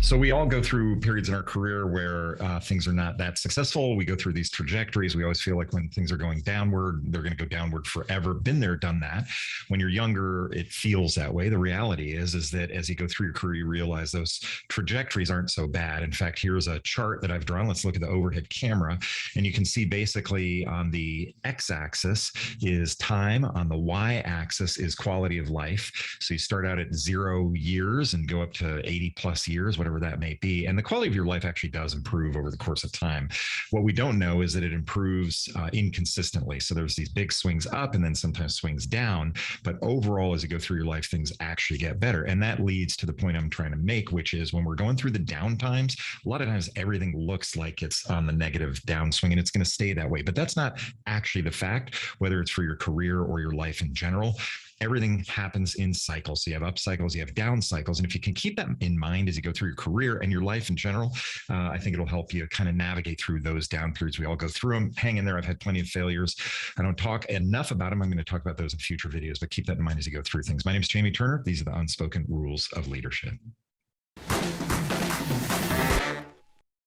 So we all go through periods in our career where things are not that successful. We go through these trajectories. We always feel like when things are going downward, they're going to go downward forever. Been there, done that. When you're younger, it feels that way. The reality is that as you go through your career, you realize those trajectories aren't so bad. In fact, here's a chart that I've drawn. Let's look at the overhead camera, and you can see basically on the x-axis is time, on the y-axis is quality of life. So you start out at 0 years and go up to 80 plus years, whatever that may be. And the quality of your life actually does improve over the course of time. What we don't know is that it improves inconsistently. So there's these big swings up and then sometimes swings down. But overall, as you go through your life, things actually get better. And that leads to the point I'm trying to make, which is when we're going through the down times, a lot of times everything looks like it's on the negative downswing and it's going to stay that way. But that's not actually the fact, whether it's for your career or your life in general. Everything happens in cycles. So you have up cycles, you have down cycles. And if you can keep that in mind as you go through your career and your life in general, I think it'll help you kind of navigate through those down periods. We all go through them. Hang in there. I've had plenty of failures. I don't talk enough about them. I'm going to talk about those in future videos, but keep that in mind as you go through things. My name is Jamie Turner. These are the unspoken rules of leadership.